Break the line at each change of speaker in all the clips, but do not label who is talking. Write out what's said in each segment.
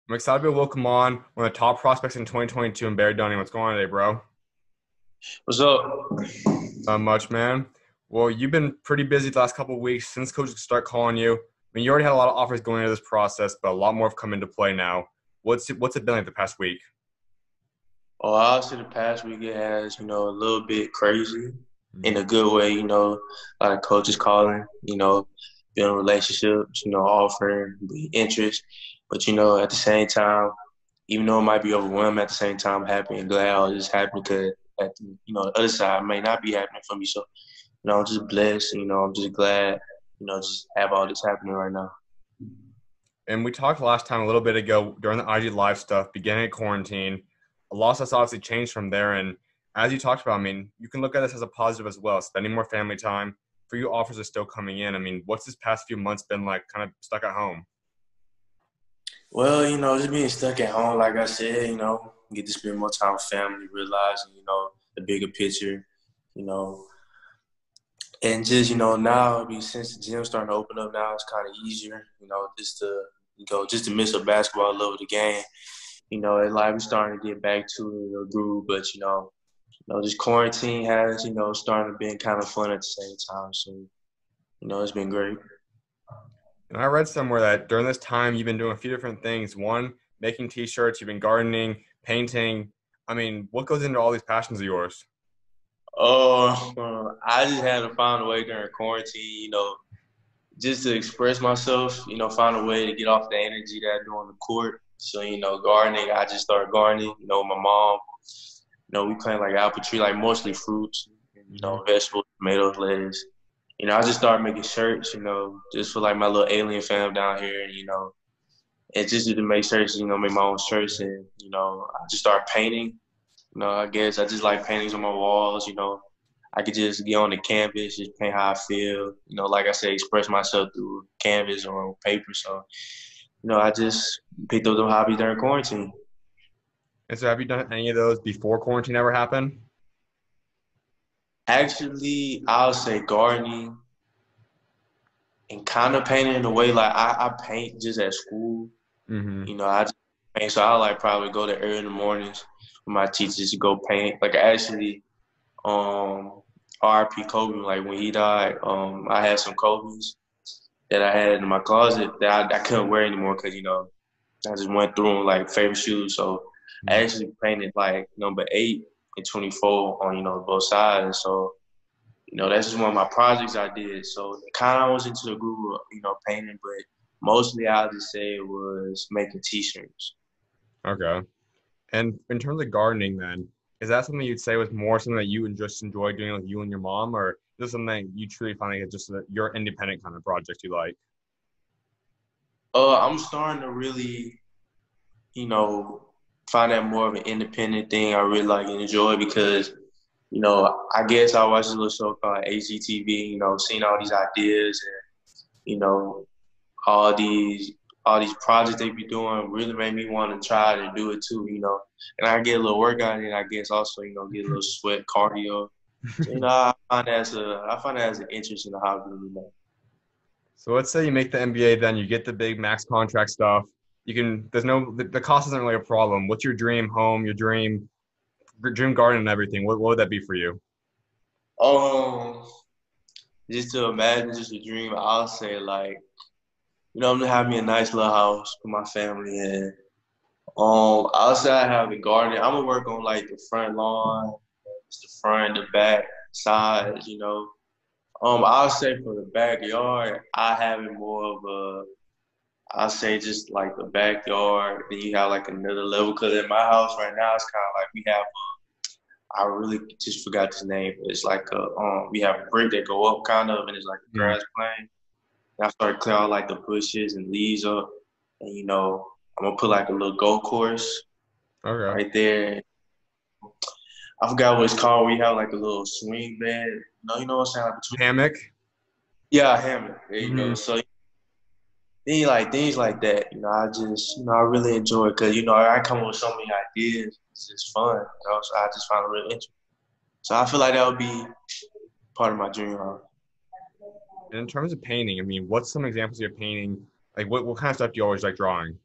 I'm excited to welcome on one of the top prospects in 2022 in Barry Dunning. What's going on today, bro?
What's up?
Not much, man. Well, you've been pretty busy the last couple of weeks since coaches start calling you. I mean, you already had a lot of offers going into this process, but a lot more have come into play now. What's it been like the past week?
Oh, I'll say the past week it has, a little bit crazy in a good way, a lot of coaches calling, building relationships, offering the interest. But, at the same time, even though it might be overwhelming, at the same time, I'm happy and glad all this happened because the other side may not be happening for me. So, I'm just blessed, I'm just glad, just have all this happening right now.
And we talked last time a little bit ago during the IG Live stuff, beginning of quarantine. A lot has obviously changed from there. And as you talked about, I mean, you can look at this as a positive as well, spending more family time. For you, offers are still coming in. I mean, what's this past few months been like kind of stuck at home?
Well, just being stuck at home, like I said, get to spend more time with family, realizing, the bigger picture, you know, and just, now, since the gym's starting to open up now, it's kind of easier, just to miss a basketball, love of the game, it's like we're starting to get back to the groove, but, this quarantine has, starting to be kind of fun at the same time. So, it's been great.
And I read somewhere that during this time you've been doing a few different things. One, making t-shirts, you've been gardening, painting. I mean, what goes into all these passions of yours?
I just had to find a way during quarantine, just to express myself, find a way to get off the energy that I do on the court. So, gardening, I just started gardening, with my mom. We plant like apple tree, like mostly fruits,
Mhm.
vegetables, tomatoes, lettuce. I just started making shirts, just for like my little alien fam down here, and just to make shirts, make my own shirts. And, I just started painting. I guess I just like paintings on my walls, I could just get on the canvas, just paint how I feel. Like I said, express myself through canvas or on paper. So, I just picked up the hobby during quarantine.
And so have you done any of those before quarantine ever happened?
Actually, I'll say gardening and kind of painting in a way like I paint just at school.
Mm-hmm.
I just paint, so I like probably go there early in the mornings with my teachers to go paint. Like actually, R.I.P. Kobe, like when he died, I had some Kobe's that I had in my closet that I couldn't wear anymore because, I just went through them like favorite shoes. So I actually painted like number 8 and 24 on, both sides. So, that's just one of my projects I did. So kind of was into the groove of, painting, but mostly I'll just say it was making t-shirts.
Okay. And in terms of gardening then, is that something you'd say was more something that you would just enjoy doing with you and your mom, or is this something that you truly find like it's just your independent kind of project you like?
I'm starting to really, you know, find that more of an independent thing I really like and enjoy because, I guess I watched a little show called HGTV, seeing all these ideas and, all these all these projects they be doing really made me want to try to do it too. And I get a little workout in, I guess also, get a little sweat cardio. So, I find that as an interest in the hobby.
So let's say you make the NBA, then you get the big max contract stuff. You can, there's no, the cost isn't really a problem. What's your dream home, your dream garden and everything? What would that be for you?
Um, just to imagine just a dream, I'll say like, I'm gonna have me a nice little house for my family and I'll say I have a garden. I'm gonna work on like the front lawn, just the front, the back, sides. I'll say for the backyard, I have it more of a I'll say just like the backyard. Then you have like another level because in my house right now it's kind of like we have I really just forgot his name. But it's like we have a brick that go up kind of, and it's like a
Hmm.
grass plane. And I started clearing all like the bushes and leaves up, and I'm gonna put like a little golf course
Okay.
right there. I forgot what it's called. We have like a little swing bed. You know what I'm saying? Like between,
Hammock.
yeah, a hammock. There you go.
Hmm.
So things like that. I just I really enjoy it because I come up with so many ideas. It's just fun. So I just find it really interesting. So I feel like that would be part of my dream home.
And in terms of painting, I mean, what's some examples of your painting? Like what kind of stuff do you always like drawing?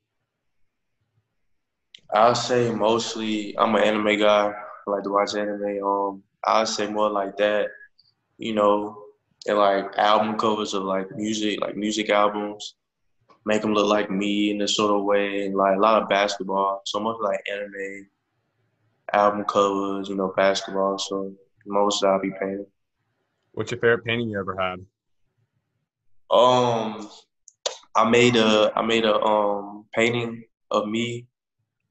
I'll say mostly I'm an anime guy. I like to watch anime. I'll say more like that, you know, and like album covers of like music albums, make them look like me in a sort of way, and like a lot of basketball. So much like anime album covers, basketball. So most I'll be painting.
What's your favorite painting you ever had?
Um, I made a painting of me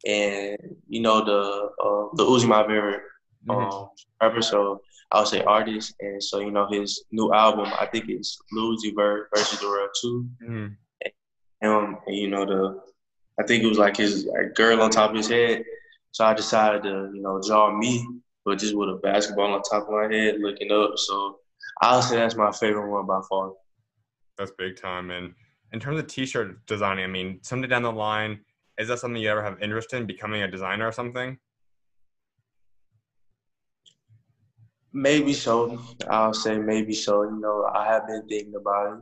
and the Uzi my favorite
Hmm.
rapper, so I would say artist, and so his new album, I think it's Lil Uzi Vert versus the Real Two.
Hmm.
And I think it was like his like, girl on top of his head, so I decided to draw me, but just with a basketball on top of my head, looking up. So I'll say that's my favorite one by far.
That's big time. And in terms of t-shirt designing, I mean, someday down the line, is that something you ever have interest in becoming a designer or something?
Maybe so. I'll say maybe so. I have been thinking about it,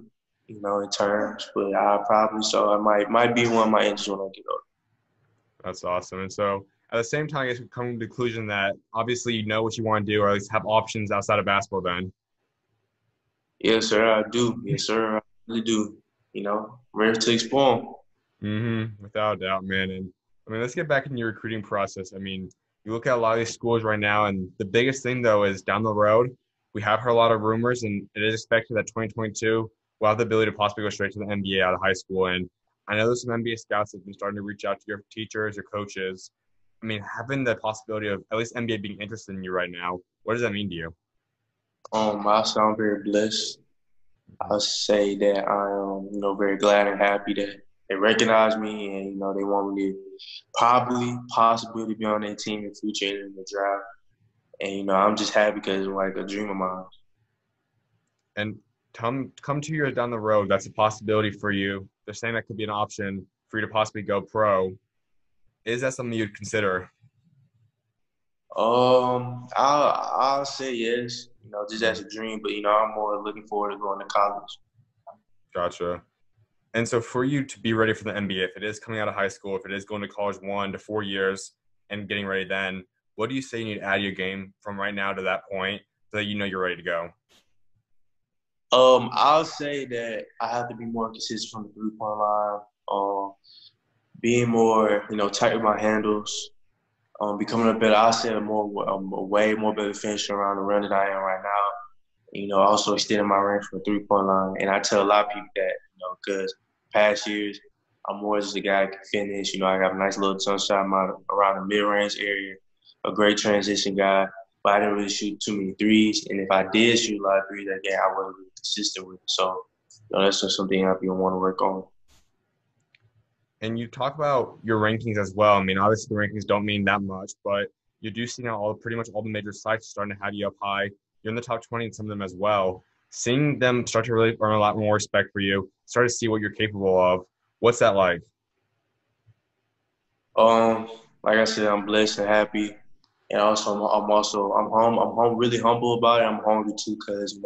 in terms, but I probably so. I might be one of my interests when I get older.
That's awesome. And so at the same time, I guess we come to the conclusion that obviously you know what you want to do, or at least have options outside of basketball then.
Yes, sir, I do. Yes, sir, I really do. Ready to explore.
Without a doubt, man. And I mean, let's get back in your recruiting process. I mean, you look at a lot of these schools right now, and the biggest thing though is down the road, we have heard a lot of rumors, and it is expected that 2022 will have the ability to possibly go straight to the NBA out of high school. And I know there's some NBA scouts that have been starting to reach out to your teachers, your coaches. I mean, having the possibility of at least NBA being interested in you right now, what does that mean to you?
I sound very blessed. I'll say that I am, very glad and happy that they recognize me and, they want me to possibly to be on their team in the future in the draft. And, I'm just happy because it's like a dream of mine.
And come 2 years down the road, that's a possibility for you. They're saying that could be an option for you to possibly go pro. Is that something you'd consider?
I'll say yes, just as
Mhm.
a dream, but, I'm more looking forward to going to college.
Gotcha. And so for you to be ready for the NBA, if it is coming out of high school, if it is going to college 1 to 4 years and getting ready then, what do you say you need to add to your game from right now to that point so that you know you're ready to go?
I'll say that I have to be more consistent from the 3-point line, being more, tight with my handles, becoming a better, I'll say a way more better finisher around the run than I am right now. Also extending my range from the 3-point line. And I tell a lot of people that, because past years, I'm more just a guy who can finish. I got a nice little jump shot around the mid-range area, a great transition guy, but I didn't really shoot too many threes. And if I did shoot a lot of threes that game, I wasn't really consistent with it. So, that's just something I want to work on.
And you talk about your rankings as well. I mean, obviously the rankings don't mean that much, but you do see now pretty much all the major sites starting to have you up high. You're in the top 20 in some of them as well. Seeing them start to really earn a lot more respect for you, start to see what you're capable of. What's that like?
Um, like I said, I'm blessed and happy, and also I'm really humble about it. I'm hungry too, cause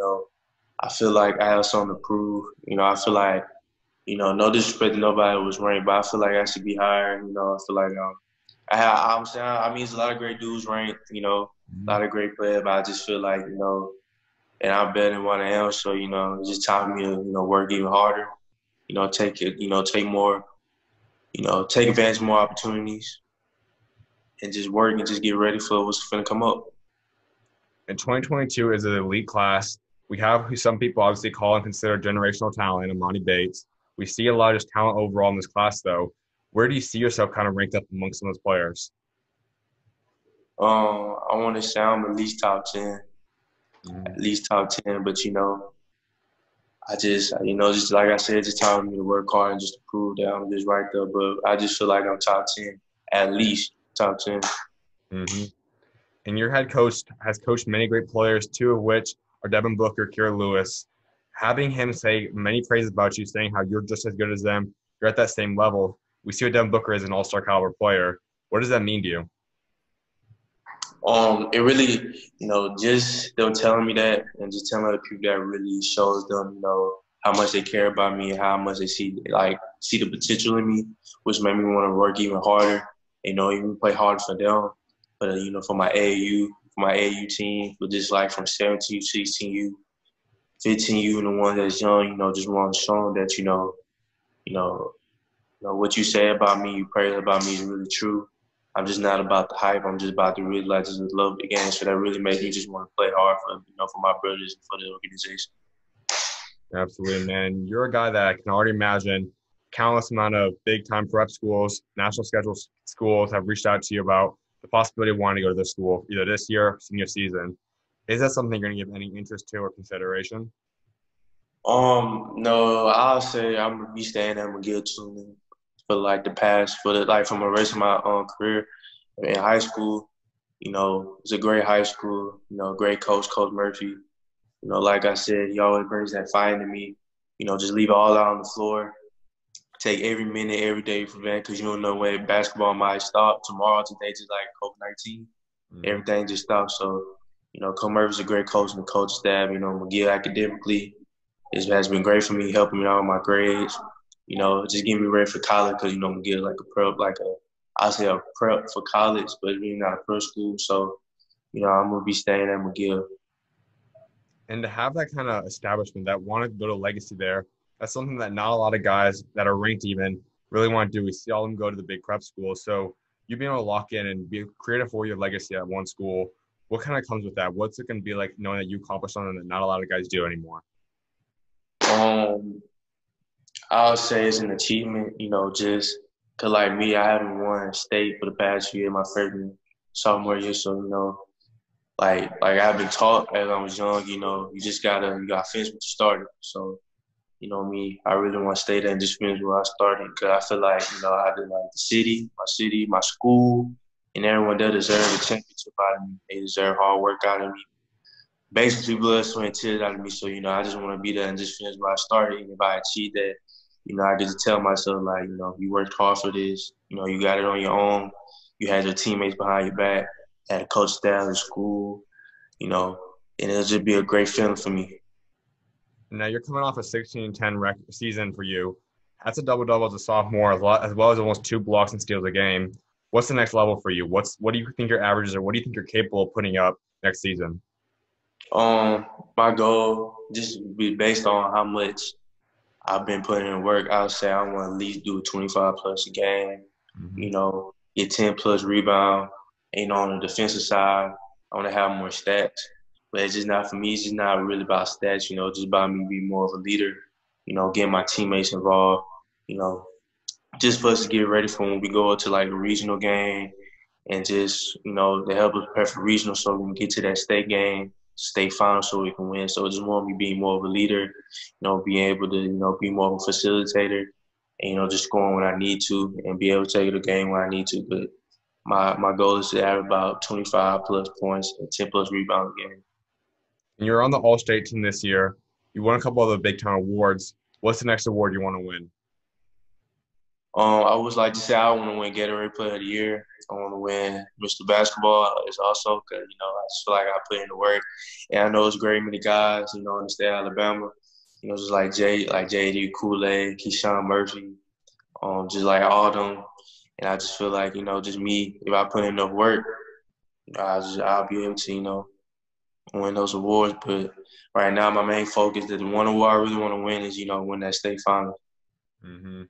I feel like I have something to prove. I feel like no disrespect to nobody who was ranked, but I feel like I should be higher. I feel like I'm saying I mean, there's a lot of great dudes ranked. A lot of great players, but I just feel like and I'm better than what I am. So it's just time for me to work even harder. Take it, take more, take advantage of more opportunities and just work and just get ready for what's going to come up.
And 2022 is an elite class. We have who some people obviously call and consider generational talent, Amani Bates. We see a lot of just talent overall in this class, though. Where do you see yourself kind of ranked up amongst some of those players?
I want to sound at least top 10,
Mhm.
at least top 10. But I just just like I said, just time for me to work hard and just to prove that I'm just right there. But I just feel like I'm top 10, at least top 10.
Mhm. And your head coach has coached many great players, two of which are Devin Booker, Kira Lewis. Having him say many praises about you, saying how you're just as good as them, you're at that same level. We see what Devin Booker is an all-star caliber player. What does that mean to you?
It really, just them telling me that and just telling other people that really shows them, how much they care about me and how much they see the potential in me, which made me want to work even harder even play hard for them. But for my AAU team, but just like from 17U, 16U, 15U, and the one that's young, just want to show them that you know, what you say about me, you pray about me is really true. I'm just not about the hype. I'm just about to really like just love the game. So that really makes me just want to play hard for my brothers and for the organization.
Absolutely, man. You're a guy that I can already imagine countless amount of big time prep schools, national schedule schools have reached out to you about the possibility of wanting to go to this school either this year or senior season. Is that something you're going to give any interest to or consideration?
No, I'll say I'm gonna be staying at McGill too for like from the rest of my career in high school. It's a great high school. Great coach, Coach Murphy. Like I said, he always brings that fight into me. Just leave it all out on the floor. Take every minute, every day for that because you don't know when basketball might stop tomorrow. Today, just like COVID-19,
Mm-hmm.
everything just stops. So, Coach Murphy's a great coach and the coach staff. McGill academically it has been great for me, helping me out with my grades. Just getting me ready for college because McGill is like a prep, I say a prep for college, but it's really not a prep school. So, I'm gonna be staying at McGill.
And to have that kind of establishment that want to build a legacy there, that's something that not a lot of guys that are ranked even really want to do. We see all of them go to the big prep schools. So you being able to lock in and be creative for your legacy at one school, what kind of comes with that? What's it going to be like knowing that you accomplished something that not a lot of guys do anymore?
Um, I'll say it's an achievement. Just cause like me, I haven't won state for the past year, my freshman, sophomore year. So like I've been taught as I was young. You gotta finish what you started. So me, I really want to stay there and just finish where I started because I feel like, I did like the city, my school, and everyone that deserve a championship out of me. They deserve hard work out of me. Basically, blood, sweat, and tears out of me. So, I just want to be there and just finish where I started. And if I achieve that, I get to tell myself, like, you worked hard for this. You got it on your own. You had your teammates behind your back, had a coach staff in school, and it'll just be a great feeling for me.
Now you're coming off a 16-10 season for you. That's a double-double as a sophomore, as well as almost 2 blocks and steals a game. What's the next level for you? What do you think your averages are? What do you think you're capable of putting up next season?
Um, my goal just be based on how much I've been putting in work. I would say I want to at least do 25 plus a game.
Mm-hmm.
Get 10 plus rebound. And on the defensive side, I want to have more stats. But it's just not for me. It's just not really about stats. Just about me being more of a leader. Getting my teammates involved. You know, just for us to get ready for when we go to like a regional game and just, to help us prepare for regional so we can get to that state game, state final so we can win. So I just want me being more of a leader, being able to, be more of a facilitator and, just scoring when I need to and be able to take the game when I need to. But my goal is to have about 25 plus points and 10 plus rebounds a game.
And you're on the All-State team this year. You won a couple of the big-time awards. What's the next award you want to win?
I would like to say I want to win Gatorade Player of the Year. I want to win Mr. Basketball is also because, I just feel like I put in the work. And I know it's great many guys, in the state of Alabama, just like J.D. Kool-Aid, Keyshawn Murphy, just like all them. And I just feel like, just me, if I put in enough work, I'll be able to, win those awards. But right now, my main focus, the one award I really want to win is, win that state final.
Mm-hmm.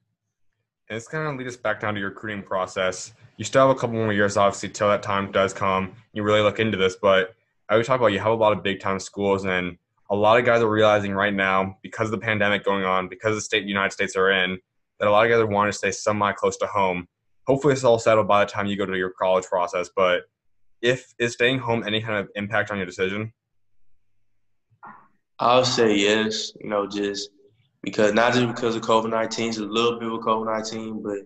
And it's kind of lead us back down to your recruiting process. You still have a couple more years, obviously, till that time does come. You really look into this, but I always talk about you have a lot of big time schools, and a lot of guys are realizing right now, because of the pandemic going on, because the state the United States are in, that a lot of guys are wanting to stay semi close to home. Hopefully, it's all settled by the time you go to your college process. But is staying home any kind of impact on your decision?
I'll say yes, just because not just because of COVID-19, it's a little bit of COVID-19, but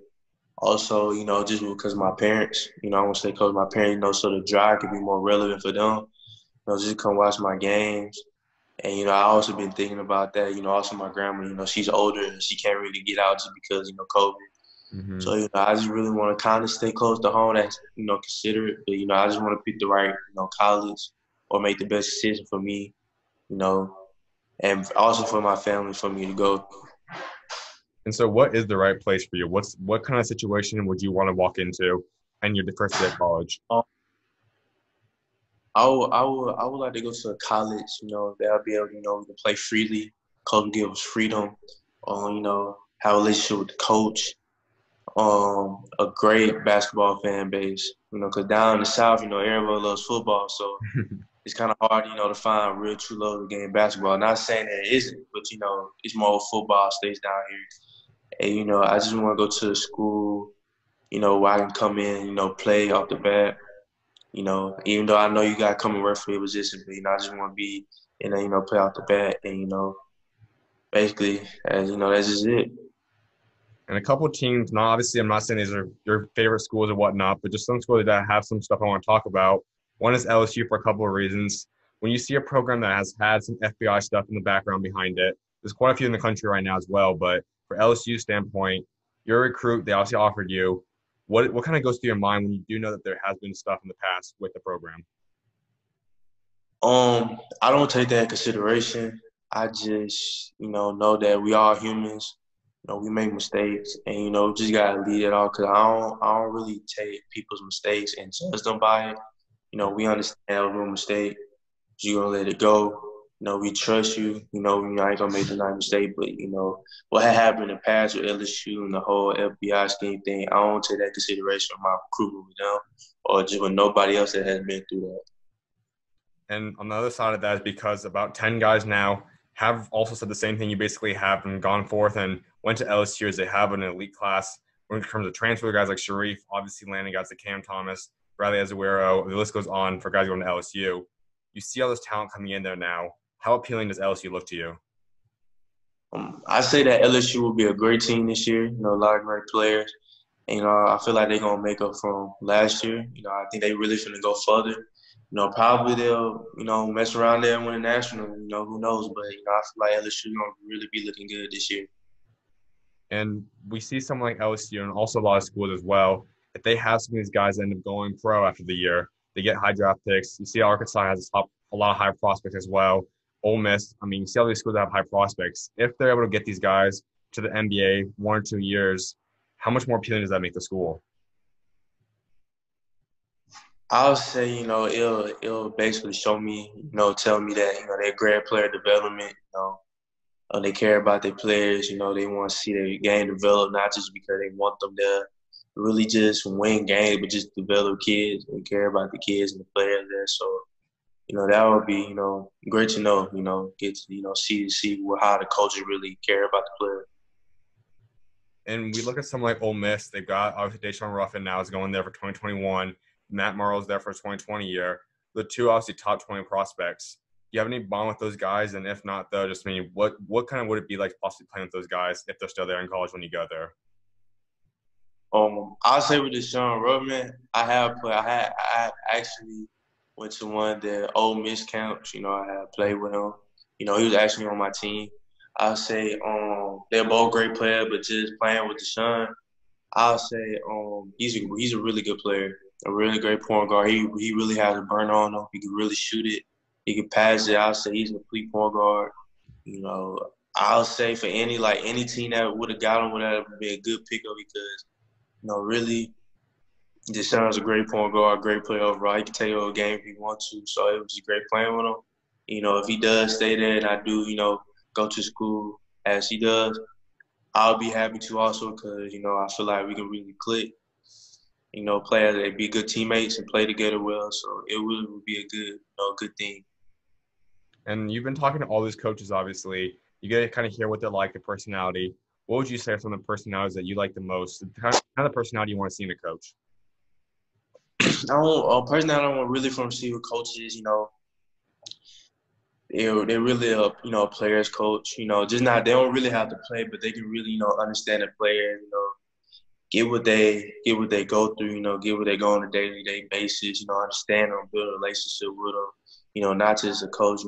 also, just because of my parents, I want to stay close to my parents, so the drive could be more relevant for them, just come watch my games. And, I also been thinking about that, also my grandma, she's older and she can't really get out just because, COVID.
Mm-hmm.
So, I just really want to kind of stay close to home. That's, considerate. But, I just want to pick the right, college or make the best decision for me, you know, and also for my family, for me to go.
And so, what is the right place for you? What kind of situation would you want to walk into? and your first day of college?
Um, I would like to go to a college, that'll be able, we can play freely. Coach will give us freedom. Have a relationship with the coach. A great basketball fan base. Because down in the South, everybody loves football, so it's kind of hard, to find real true love of the game basketball. Not saying that it isn't, but it's more football stays down here. And I just want to go to a school, where I can come in, play off the bat. Even though I know you got to come and work for your position, but I just want to be in there, play off the bat, and basically, as that's just it.
And a couple of teams, now obviously I'm not saying these are your favorite schools or whatnot, but just some schools that have some stuff I want to talk about. One is LSU for a couple of reasons. When you see a program that has had some FBI stuff in the background behind it, there's quite a few in the country right now as well. But for LSU standpoint, you're a recruit, they obviously offered you. What kind of goes through your mind when you do know that there has been stuff in the past with the program?
I don't take that in consideration. I just, know that we are humans. We make mistakes, and just gotta leave it all. Cause I don't really take people's mistakes and judge them by it. We understand a real mistake. You're gonna let it go. We trust you. I ain't gonna make the night mistake. But what had happened in the past with LSU and the whole FBI scheme thing, I don't take that consideration in my recruitment with them, or just with nobody else that has been through that.
And on the other side of that is because about 10 guys now have also said the same thing. You basically have and gone forth and went to LSU as they have an elite class in terms of transfer guys like Sharif, obviously landing guys like Cam Thomas, Riley Azuero, the list goes on for guys going to LSU. You see all this talent coming in there now. How appealing does LSU look to you?
I say that LSU will be a great team this year. A lot of great players. And, I feel like they're gonna make up from last year. I think they really finna go further. Probably they'll, mess around there and win a national. Who knows? But I feel like LSU gonna really be looking good this year.
And we see someone like LSU and also a lot of schools as well. If they have some of these guys that end up going pro after the year, they get high draft picks. You see Arkansas has a lot of high prospects as well. Ole Miss, I mean, you see all these schools that have high prospects. If they're able to get these guys to the NBA 1 or 2 years, how much more appealing does that make the school?
I'll say, it'll basically show me, tell me that, they're great player development, they care about their players, they want to see their game develop, not just because they want them to really just win games, but just develop kids and care about the kids and the players there. So, that would be, great to know, get to, see how the coaches really care about the players.
And we look at someone like Ole Miss. They've got obviously Deshaun Ruffin now is going there for 2021. Matt Morrow's there for 2020 year. The two obviously top 20 prospects. Do you have any bond with those guys? And if not, though, just mean what kind of would it be like possibly playing with those guys if they're still there in college when you go there?
I'll say with Deshaun Ruffin, I actually went to one of the Ole Miss camps. I had played with him. He was actually on my team. I'll say they're both great players, but just playing with Deshaun, I'll say he's a really good player, a really great point guard. He really has a burn on him. He can really shoot it. He can pass it. I'll say he's a complete point guard. You know, I'll say for any team that would have got him would have been a good pickup because really Deshaun's a great point guard, great player overall. He can take over a game if he wants to. So it was just great playing with him. If he does stay there and I do, go to school as he does, I'll be happy to also because, I feel like we can really click. Play as they be good teammates and play together well. So it would be a good thing.
And you've been talking to all these coaches, obviously. You get to kind of hear what they're like, their personality. What would you say are some of the personalities that you like the most? The kind of personality you want to see in a coach?
Personally, I don't want really from receiver coaches, they're really a players coach, just not, they don't really have to play, but they can really, understand the player, get what they go through, get what they go on a day-to-day basis, understand them, build a relationship with them, not just a coach,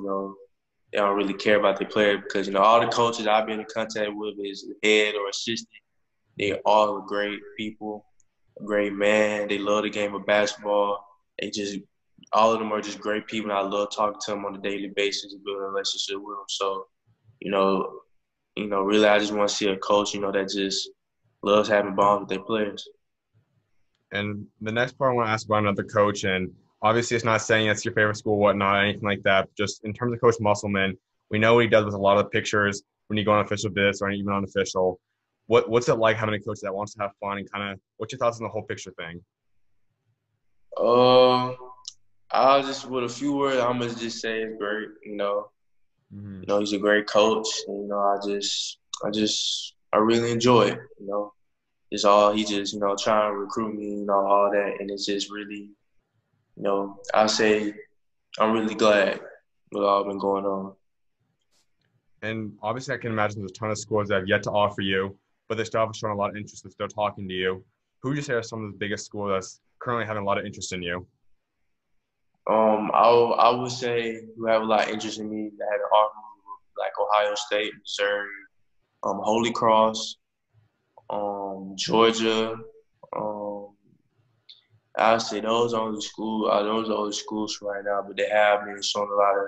they don't really care about their player because, all the coaches I've been in contact with is head or assistant. They all are great people, a great man. They love the game of basketball. All of them are just great people. And I love talking to them on a daily basis and building a relationship with them. So, really, I just want to see a coach, that just loves having bonds with their players.
And the next part I want to ask about another coach, and obviously it's not saying it's your favorite school, whatnot, anything like that. But just in terms of Coach Musselman, we know what he does with a lot of the pictures when you go on official visits or even unofficial. What's it like having a coach that wants to have fun and kind of what's your thoughts on the whole picture thing?
Um, I'll just with a few words, I'm gonna just say it's great.
Hmm.
He's a great coach. And, I really enjoy it. It's all he just trying to recruit me, all that, and it's just really, I say I'm really glad with all been going on.
And obviously, I can imagine there's a ton of schools that have yet to offer you, but they still have shown a lot of interest and still talking to you. Who would you say are some of the biggest schools that's currently having a lot of interest in you?
I would say who have a lot of interest in me that had an offer like Ohio State, Missouri, Holy Cross, Georgia. Um, I say those are only schools right now, but they have been showing a lot of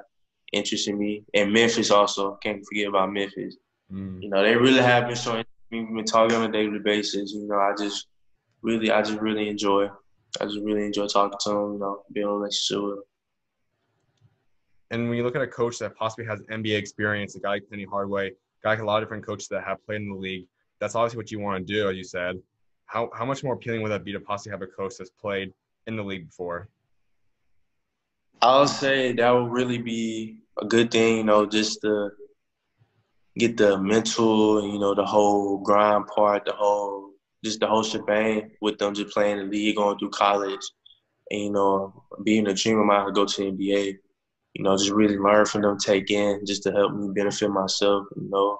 interest in me. And Memphis also, can't forget about Memphis.
Mm.
They really have been showing. We've been talking on a daily basis. I just really enjoy. I just really enjoy talking to them. Being in a relationship with them.
And when you look at a coach that possibly has NBA experience, a guy like Penny Hardaway, a guy like a lot of different coaches that have played in the league, that's obviously what you want to do, as you said. How much more appealing would that be to possibly have a coach that's played in the league before?
I'll say that would really be a good thing. Just to get the mental, the whole grind part, the whole shebang with them just playing the league, going through college, and being a dream of mine to go to the NBA. Just really learn from them, take in, just to help me benefit myself. Now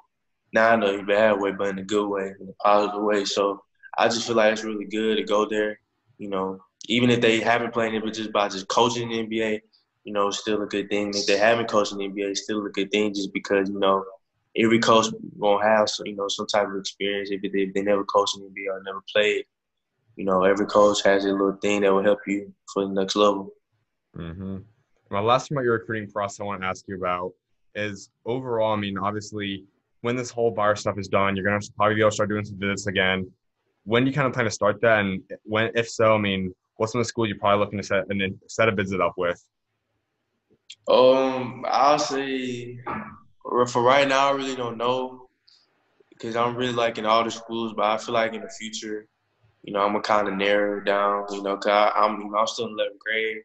I know in a bad way, but in a good way, in a positive way. So I just feel like it's really good to go there. You know, Even if they haven't played it, but just by just coaching the NBA, it's still a good thing. If they haven't coached in the NBA, it's still a good thing, just because every coach gonna have some type of experience if they never coached in the NBA or never played. Every coach has a little thing that will help you for the next level.
Mm-hmm. My last thing about your recruiting process I want to ask you about is overall, I mean, obviously, when this whole virus stuff is done, you're going to probably be able to start doing some visits again. When do you kind of plan to start that? And when, if so, I mean, what's some of the schools you're probably looking to set a visit up with?
I'll say for right now, I really don't know because I'm really liking all the schools, but I feel like in the future, I'm gonna kind of narrow it down, cause I'm still in 11th grade.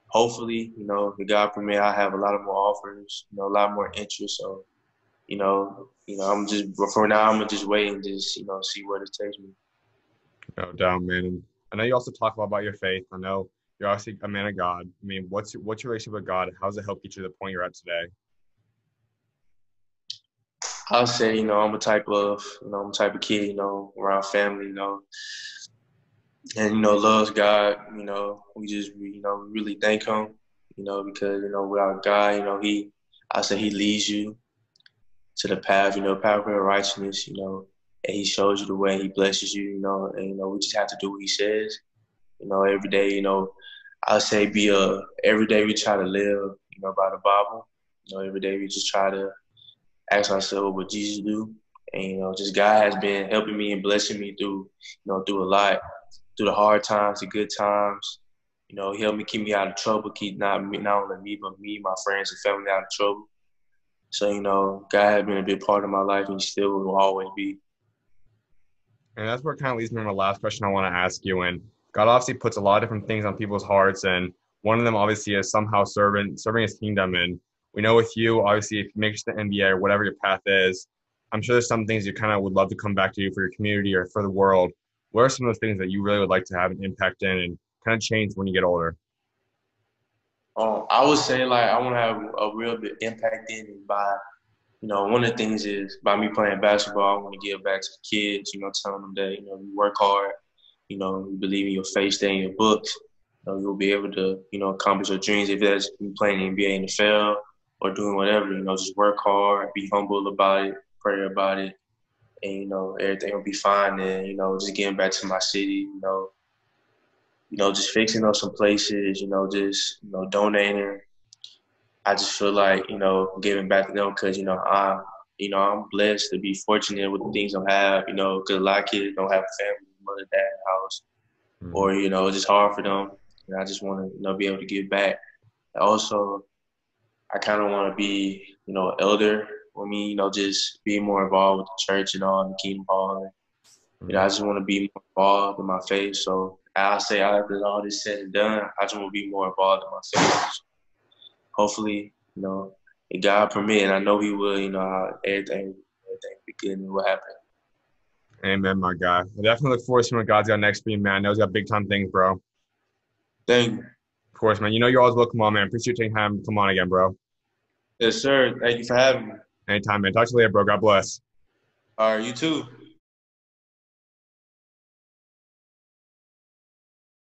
Hopefully, if God permit, I have a lot of more offers, a lot more interest. So, I'm just for now, I'm gonna just wait and just see where this takes me.
No doubt, man. And I know you also talk a lot about your faith. I know you're obviously a man of God. I mean, what's your relationship with God? How does it help get you to the point you're at today?
I'll say, I'm a type of kid, around family, and loves God. We really thank Him, because without God, I say He leads you to the path, path of righteousness, and He shows you the way, He blesses you, and we just have to do what He says, every day, I say every day we try to live, by the Bible, every day we just try to ask ourselves what Jesus do, and just God has been helping me and blessing me through a lot, through the hard times, the good times. He helped me keep me out of trouble, keep not only me but me, my friends and family out of trouble. So God has been a big part of my life, and He still will always be.
And that's where it kind of leads me to my last question I want to ask you. And God obviously puts a lot of different things on people's hearts, and one of them obviously is somehow serving His kingdom. And we know with you, obviously, if you make it to the NBA or whatever your path is, I'm sure there's some things you kind of would love to come back to you for your community or for the world. What are some of those things that you really would like to have an impact in and kind of change when you get older?
I would say like I want to have a real big impact in it by one of the things is by me playing basketball, I want to give back to the kids, telling them that, you work hard, you believe in your faith, stay in your books, you'll be able to, accomplish your dreams if that's you playing in the NBA, NFL, or doing whatever, just work hard, be humble about it, pray about it, and, everything will be fine. And, just getting back to my city, just fixing up some places, just, donating. I just feel like, giving back to them because, I'm blessed to be fortunate with the things I have, because a lot of kids don't have a family, mother, dad in the house. or it's just hard for them. And I just want to be able to give back. Also, I kind of want to be elder for me, just being more involved with the church and all, and Kingdom Hall. I just want to be more involved in my faith. So I'll say after all this said and done, I just want to be more involved in my faith. Hopefully, if God permit, and I know He will, everything will be good and it will happen.
Amen, my guy. I definitely look forward to what God's got next for you, man. I know He's got big time things, bro.
Thank you.
Of course, man. You know you're always welcome on, man. Appreciate you taking time to come on again, bro.
Yes, sir. Thank you for having me.
Anytime, man. Talk to you later, bro. God bless.
All right, you too.